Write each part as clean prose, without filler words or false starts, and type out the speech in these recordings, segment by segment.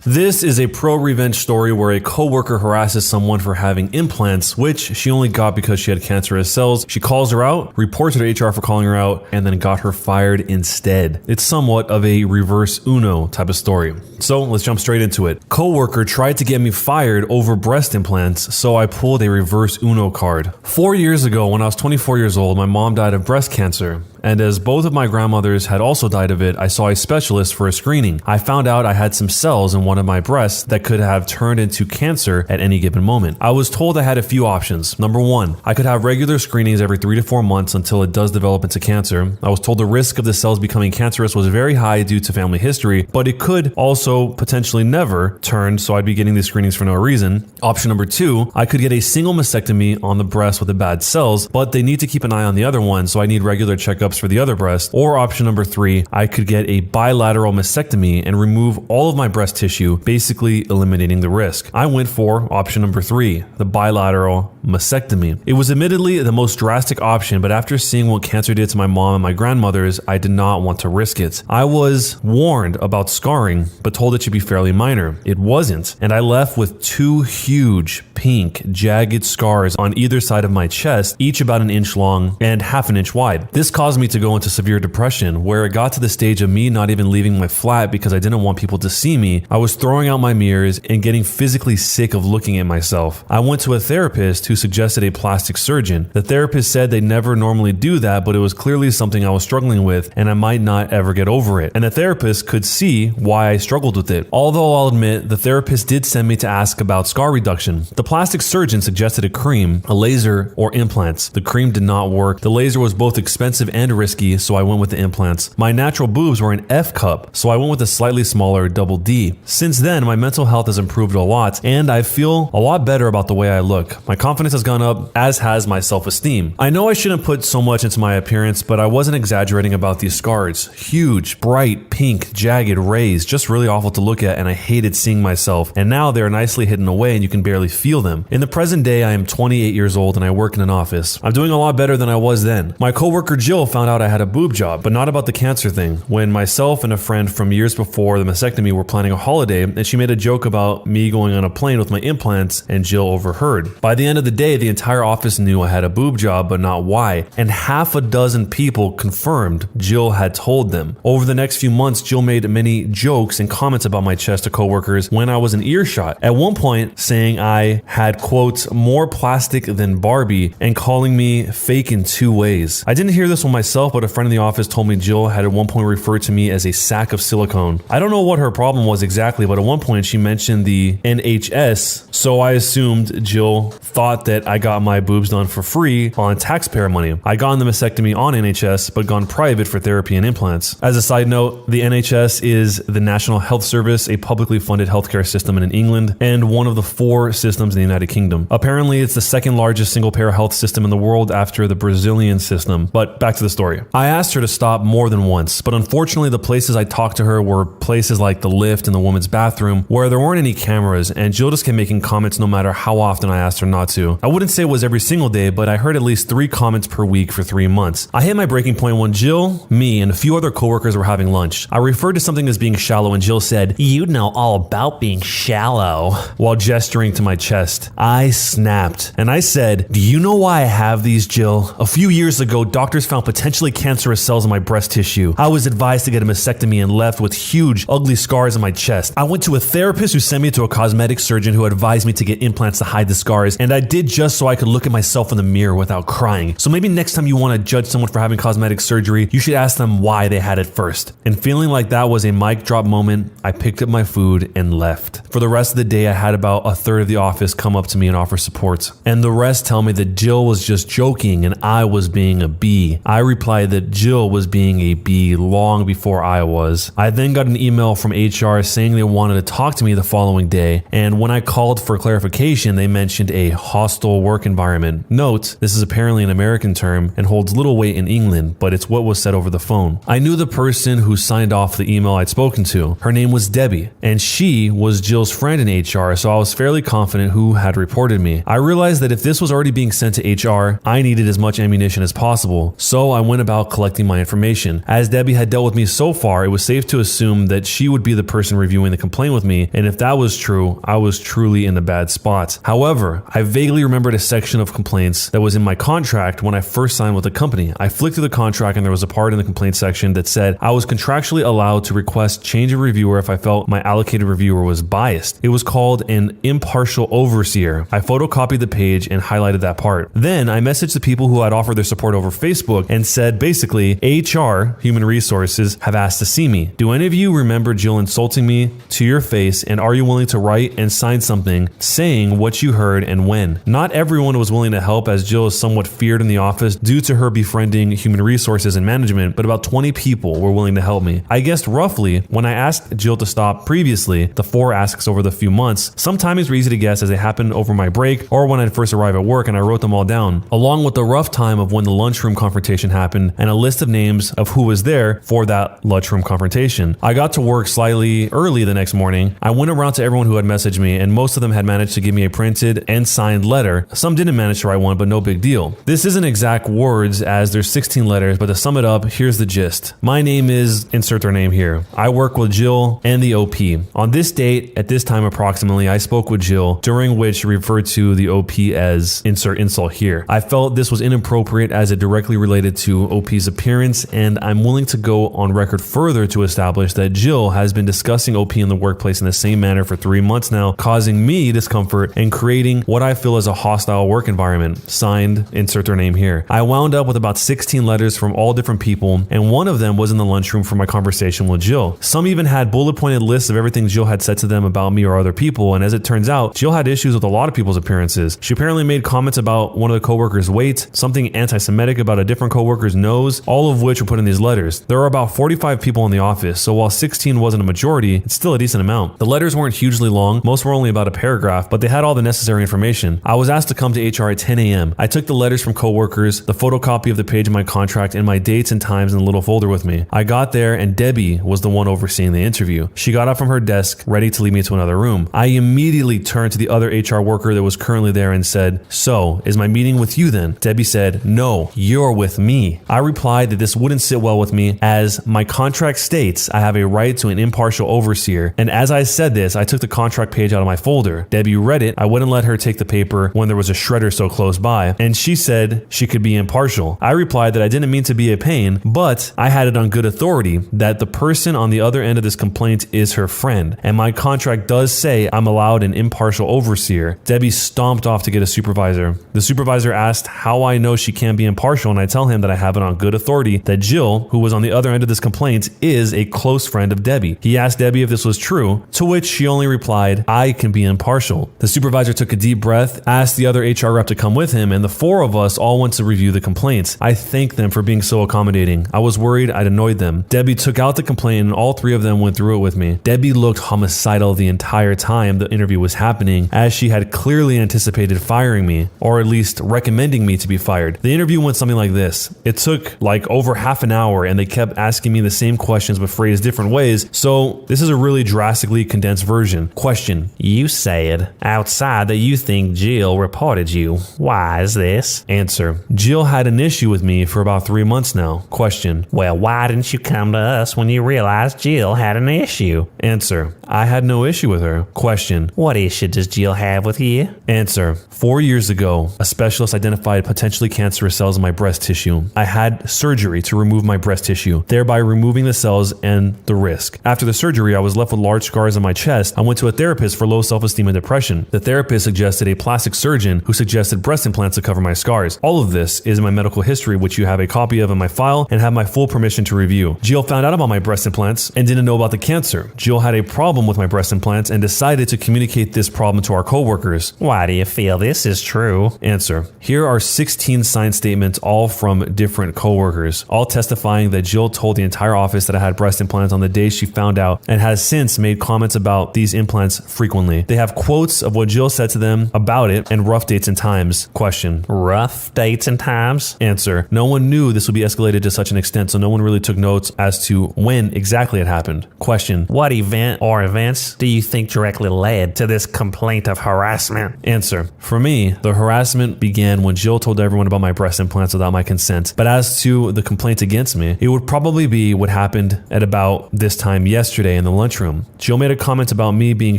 This is a ProRevenge story where a coworker harasses someone for having implants, which she only got because she had cancerous cells. She calls her out, reports her to HR for calling her out, and then got her fired instead. It's somewhat of a reverse Uno type of story. So let's jump straight into it. Coworker tried to get me fired over breast implants, so I pulled a reverse Uno card. 4 years ago, when I was 24 years old, my mom died of breast cancer. And as both of my grandmothers had also died of it, I saw a specialist for a screening. I found out I had some cells in one of my breasts that could have turned into cancer at any given moment. I was told I had a few options. Number one, I could have regular screenings every 3 to 4 months until it does develop into cancer. I was told the risk of the cells becoming cancerous was very high due to family history, but it could also potentially never turn, so I'd be getting these screenings for no reason. Option number two, I could get a single mastectomy on the breast with the bad cells, but they need to keep an eye on the other one, so I need regular checkups for the other breast. Or option number three, I could get a bilateral mastectomy and remove all of my breast tissue, basically eliminating the risk. I went for option number three, the bilateral mastectomy. It was admittedly the most drastic option, but after seeing what cancer did to my mom and my grandmothers, I did not want to risk it. I was warned about scarring, but told it should be fairly minor. It wasn't, and I left with 2 huge, pink, jagged scars on either side of my chest, each about 1 inch long and ½ inch wide. This caused me to go into severe depression, where it got to the stage of me not even leaving my flat because I didn't want people to see me. I was throwing out my mirrors and getting physically sick of looking at myself. I went to a therapist who suggested a plastic surgeon. The therapist said they never normally do that, but it was clearly something I was struggling with and I might not ever get over it. And the therapist could see why I struggled with it. Although I'll admit, the therapist did send me to ask about scar reduction. The plastic surgeon suggested a cream, a laser, or implants. The cream did not work. The laser was both expensive and risky, so I went with the implants. My natural boobs were an F cup, so I went with a slightly smaller double D. Since then, my mental health has improved a lot, and I feel a lot better about the way I look. My confidence has gone up, as has my self-esteem. I know I shouldn't put so much into my appearance, but I wasn't exaggerating about these scars. Huge, bright, pink, jagged rays, just really awful to look at, and I hated seeing myself. And now they're nicely hidden away and you can barely feel them. In the present day, I am 28 years old and I work in an office. I'm doing a lot better than I was then. My coworker Jill found out I had a boob job, but not about the cancer thing. When myself and a friend from years before the mastectomy were planning a holiday, and she made a joke about me going on a plane with my implants, and Jill overheard. By the end of the day, the entire office knew I had a boob job, but not why, and 6 people confirmed Jill had told them. Over the next few months, Jill made many jokes and comments about my chest to coworkers when I was in earshot. At one point, saying I had, quote, more plastic than Barbie, and calling me fake in 2 ways. I didn't hear this one myself, but a friend in the office told me Jill had at one point referred to me as a sack of silicone. I don't know what her problem was exactly, but at one point she mentioned the NHS, so I assumed Jill thought that I got my boobs done for free on taxpayer money. I got the mastectomy on NHS, but gone private for therapy and implants. As a side note, the NHS is the National Health Service, a publicly funded healthcare system in England, and one of the 4 systems in the United Kingdom. Apparently, it's the 2nd largest single-payer health system in the world after the Brazilian system. But back to the story. I asked her to stop more than once, but unfortunately the places I talked to her were places like the lift and the women's bathroom where there weren't any cameras, and Jill just kept making comments no matter how often I asked her not to. I wouldn't say it was every single day, but I heard at least 3 comments per week for 3 months. I hit my breaking point when Jill, me, and a few other coworkers were having lunch. I referred to something as being shallow and Jill said, "You know all about being shallow," while gesturing to my chest. I snapped and I said, "Do you know why I have these, Jill? A few years ago, doctors found potentially cancerous cells in my breast tissue. I was advised to get a mastectomy and left with huge, ugly scars on my chest. I went to a therapist who sent me to a cosmetic surgeon who advised me to get implants to hide the scars, and I did just so I could look at myself in the mirror without crying. So maybe next time you want to judge someone for having cosmetic surgery, you should ask them why they had it first." And feeling like that was a mic drop moment, I picked up my food and left. For the rest of the day, I had about 1/3 of the office come up to me and offer support, and the rest tell me that Jill was just joking and I was being a B. I replied that Jill was being a B long before I was. I then got an email from HR saying they wanted to talk to me the following day, and when I called for clarification, they mentioned a hospital hostile work environment. Note, this is apparently an American term and holds little weight in England, but it's what was said over the phone. I knew the person who signed off the email I'd spoken to. Her name was Debbie, and she was Jill's friend in HR, so I was fairly confident who had reported me. I realized that if this was already being sent to HR, I needed as much ammunition as possible, so I went about collecting my information. As Debbie had dealt with me so far, it was safe to assume that she would be the person reviewing the complaint with me, and if that was true, I was truly in a bad spot. However, I vaguely remembered a section of complaints that was in my contract when I first signed with the company. I flicked through the contract and there was a part in the complaint section that said I was contractually allowed to request change of reviewer if I felt my allocated reviewer was biased. It was called an impartial overseer. I photocopied the page and highlighted that part. Then I messaged the people who had offered their support over Facebook and said basically, HR, Human Resources, have asked to see me. Do any of you remember Jill insulting me to your face, and are you willing to write and sign something saying what you heard and when? Not everyone was willing to help, as Jill is somewhat feared in the office due to her befriending Human Resources and management, but about 20 people were willing to help me. I guessed roughly when I asked Jill to stop previously, the 4 asks over the few months. Some timings were easy to guess as they happened over my break or when I'd first arrive at work, and I wrote them all down, along with the rough time of when the lunchroom confrontation happened and a list of names of who was there for that lunchroom confrontation. I got to work slightly early the next morning. I went around to everyone who had messaged me, and most of them had managed to give me a printed and signed letter. Some didn't manage to write one, but no big deal. This isn't exact words as there's 16 letters, but to sum it up, here's the gist. My name is, insert their name here. I work with Jill and the OP. On this date, at this time approximately, I spoke with Jill, during which she referred to the OP as insert insult here. I felt this was inappropriate as it directly related to OP's appearance, and I'm willing to go on record further to establish that Jill has been discussing OP in the workplace in the same manner for 3 months now, causing me discomfort and creating what I feel is a hostile work environment. Signed, insert their name here. I wound up with about 16 letters from all different people, and one of them was in the lunchroom for my conversation with Jill. Some even had bullet pointed lists of everything Jill had said to them about me or other people, and as it turns out, Jill had issues with a lot of people's appearances. She apparently made comments about one of the coworkers' weight, something anti-Semitic about a different coworker's nose, all of which were put in these letters. There are about 45 people in the office, so while 16 wasn't a majority, it's still a decent amount. The letters weren't hugely long, most were only about a paragraph, but they had all the necessary information. I was asked to come to HR at 10 a.m. I took the letters from coworkers, the photocopy of the page of my contract, and my dates and times in a little folder with me. I got there and Debbie was the one overseeing the interview. She got up from her desk, ready to lead me to another room. I immediately turned to the other HR worker that was currently there and said, "So, is my meeting with you then?" Debbie said, "No, you're with me." I replied that this wouldn't sit well with me as my contract states I have a right to an impartial overseer, and as I said this, I took the contract page out of my folder. Debbie read it. I wouldn't let her take the paper when there was a shredder so close by, and she said she could be impartial. I replied that I didn't mean to be a pain, but I had it on good authority that the person on the other end of this complaint is her friend, and my contract does say I'm allowed an impartial overseer. Debbie stomped off to get a supervisor. The supervisor asked how I know she can't be impartial, and I tell him that I have it on good authority that Jill, who was on the other end of this complaint, is a close friend of Debbie. He asked Debbie if this was true, to which she only replied, "I can be impartial." The supervisor took a deep breath, asked the other HR rep to come with him, and the 4 of us all went to review the complaints. I thanked them for being so accommodating. I was worried I'd annoyed them. Debbie took out the complaint and all 3 of them went through it with me. Debbie looked homicidal the entire time the interview was happening, as she had clearly anticipated firing me, or at least recommending me to be fired. The interview went something like this. It took like over half an hour and they kept asking me the same questions but phrased different ways, so this is a really drastically condensed version. Question: you said outside that you think Jill reported you. Why is this? Answer: Jill had an issue with me for about 3 months now. Question: well, why didn't you come to us when you realized Jill had an issue? Answer: I had no issue with her. Question: what issue does Jill have with you? Answer: 4 years ago, a specialist identified potentially cancerous cells in my breast tissue. I had surgery to remove my breast tissue, thereby removing the cells and the risk. After the surgery, I was left with large scars on my chest. I went to a therapist for low self-esteem and depression. The therapist suggested a plastic surgeon who suggested breast implants to cover my scars. All of this is in my medical history, which you have a copy of in my file and have my full permission to review. Jill found out about my breast implants and didn't know about the cancer. Jill had a problem with my breast implants and decided to communicate this problem to our coworkers. Why do you feel this is true? Answer: here are 16 signed statements, all from different coworkers, all testifying that Jill told the entire office that I had breast implants on the day she found out and has since made comments about these implants frequently. They have quotes of what Jill said to them about about it and rough dates and times. Question: rough dates and times? Answer: no one knew this would be escalated to such an extent, so no one really took notes as to when exactly it happened. Question: what event or events do you think directly led to this complaint of harassment? Answer: for me, the harassment began when Jill told everyone about my breast implants without my consent. But as to the complaint against me, it would probably be what happened at about this time yesterday in the lunchroom. Jill made a comment about me being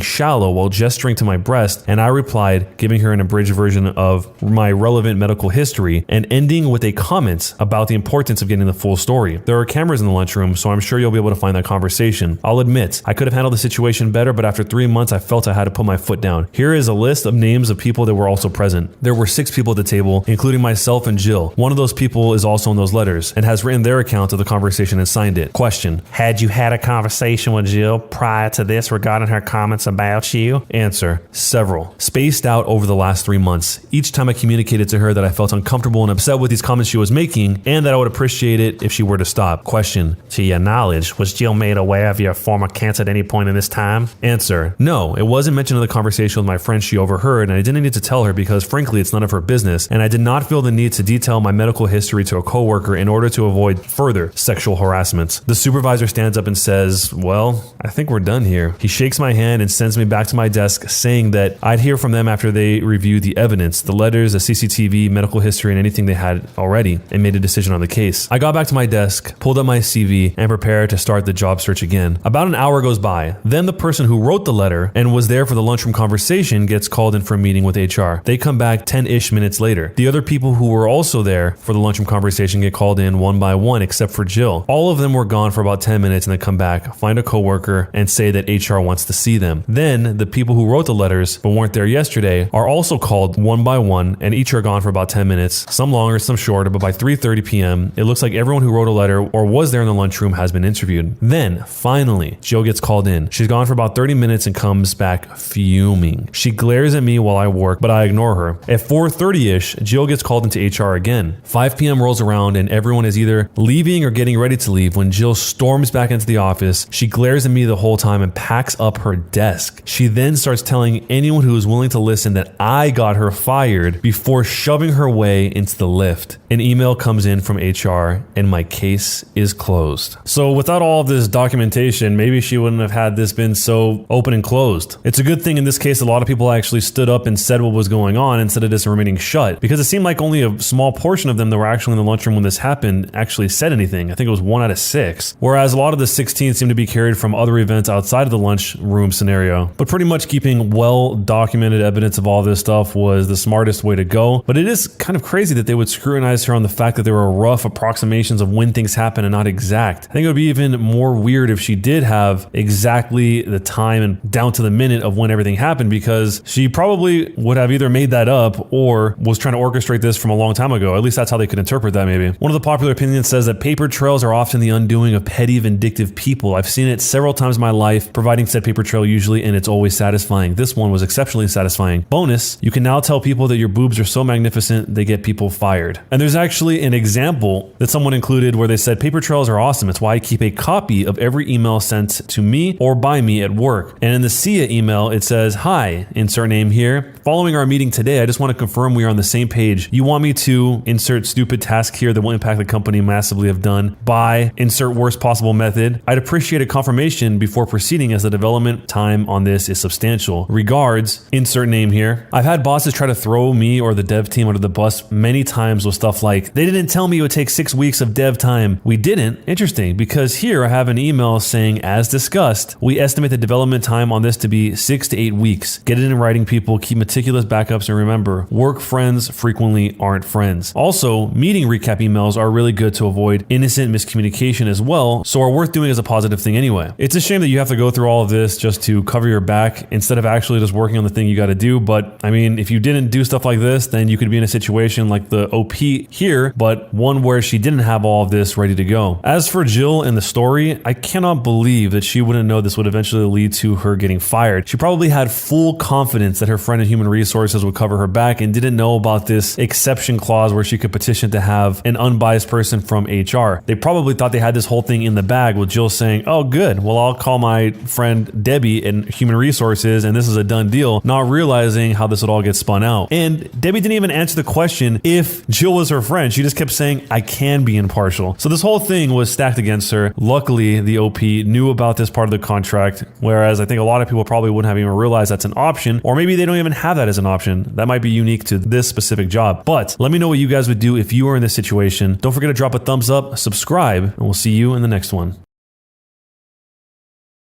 shallow while gesturing to my breast, and I replied, giving her an abridged version of my relevant medical history and ending with a comment about the importance of getting the full story. There are cameras in the lunchroom, so I'm sure you'll be able to find that conversation. I'll admit, I could have handled the situation better, but after 3 months, I felt I had to put my foot down. Here is a list of names of people that were also present. There were 6 people at the table, including myself and Jill. One of those people is also in those letters and has written their account of the conversation and signed it. Question: had you had a conversation with Jill prior to this regarding her comments about you? Answer: several. Spaced out over the last 3 months. Each time I communicated to her that I felt uncomfortable and upset with these comments she was making and that I would appreciate it if she were to stop. Question: to your knowledge, was Jill made aware of your former cancer at any point in this time? Answer: no, it wasn't mentioned in the conversation with my friend she overheard, and I didn't need to tell her because frankly it's none of her business, and I did not feel the need to detail my medical history to a coworker in order to avoid further sexual harassment. The supervisor stands up and says, well, I think we're done here. He shakes my hand and sends me back to my desk, saying that I'd hear from them after they reviewed the evidence, the letters, the CCTV, medical history, and anything they had already, and made a decision on the case. I got back to my desk, pulled up my CV, and prepared to start the job search again. About an hour goes by. Then the person who wrote the letter and was there for the lunchroom conversation gets called in for a meeting with HR. They come back 10-ish minutes later. The other people who were also there for the lunchroom conversation get called in one by one, except for Jill. All of them were gone for about 10 minutes and they come back, find a coworker, and say that HR wants to see them. Then the people who wrote the letters but weren't there yesterday are also called one by one, and each are gone for about 10 minutes, some longer, some shorter, but by 3:30 p.m., it looks like everyone who wrote a letter or was there in the lunchroom has been interviewed. Then, finally, Jill gets called in. She's gone for about 30 minutes and comes back fuming. She glares at me while I work, but I ignore her. At 4:30-ish, Jill gets called into HR again. 5 p.m. rolls around and everyone is either leaving or getting ready to leave when Jill storms back into the office. She glares at me the whole time and packs up her desk. She then starts telling anyone who is willing to listen that I got her fired before shoving her way into the lift. An email comes in from HR and my case is closed. So without all of this documentation, maybe she wouldn't have had this been so open and closed. It's a good thing in this case a lot of people actually stood up and said what was going on instead of just remaining shut, because it seemed like only a small portion of them that were actually in the lunchroom when this happened actually said anything. I think it was 1 out of 6, whereas a lot of the 16 seemed to be carried from other events outside of the lunchroom scenario. But pretty much keeping well documented evidence of all this stuff was the smartest way to go. But it is kind of crazy that they would scrutinize her on the fact that there were rough approximations of when things happen and not exact. I think it would be even more weird if she did have exactly the time and down to the minute of when everything happened, because she probably would have either made that up or was trying to orchestrate this from a long time ago. At least that's how they could interpret that maybe. One of the popular opinions says that paper trails are often the undoing of petty, vindictive people. I've seen it several times in my life, providing said paper trail usually, and it's always satisfying. This one was exceptionally satisfying. Bonus, you can now tell people that your boobs are so magnificent they get people fired. And there's actually an example that someone included where they said paper trails are awesome. It's why I keep a copy of every email sent to me or by me at work. And in the SIA email, it says, "Hi, insert name here. Following our meeting today, I just want to confirm we are on the same page. You want me to insert stupid task here that will impact the company massively if done by insert worst possible method. I'd appreciate a confirmation before proceeding as the development time on this is substantial. Regards, insert name here." I've had bosses try to throw me or the dev team under the bus many times with stuff like, "They didn't tell me it would take 6 weeks of dev time." We didn't. Interesting, because here I have an email saying, as discussed, we estimate the development time on this to be 6 to 8 weeks. Get it in writing, people. Keep meticulous backups, and remember, work friends frequently aren't friends. Also, meeting recap emails are really good to avoid innocent miscommunication as well, so are worth doing as a positive thing anyway. It's a shame that you have to go through all of this just to cover your back instead of actually just working on the thing you got to do. But I mean, if you didn't do stuff like this, then you could be in a situation like the OP here, but one where she didn't have all of this ready to go. As for Jill and the story, I cannot believe that she wouldn't know this would eventually lead to her getting fired. She probably had full confidence that her friend in human resources would cover her back and didn't know about this exception clause where she could petition to have an unbiased person from HR. They probably thought they had this whole thing in the bag, with Jill saying, "Oh good, well I'll call my friend Debbie in human resources and this is a done deal," not realizing how this would all get spun out. And Debbie didn't even answer the question if Jill was her friend. She just kept saying, I can be impartial. So this whole thing was stacked against her. Luckily, the OP knew about this part of the contract, whereas I think a lot of people probably wouldn't have even realized that's an option, or maybe they don't even have that as an option. That might be unique to this specific job. But let me know what you guys would do if you were in this situation. Don't forget to drop a thumbs up, subscribe, and we'll see you in the next one.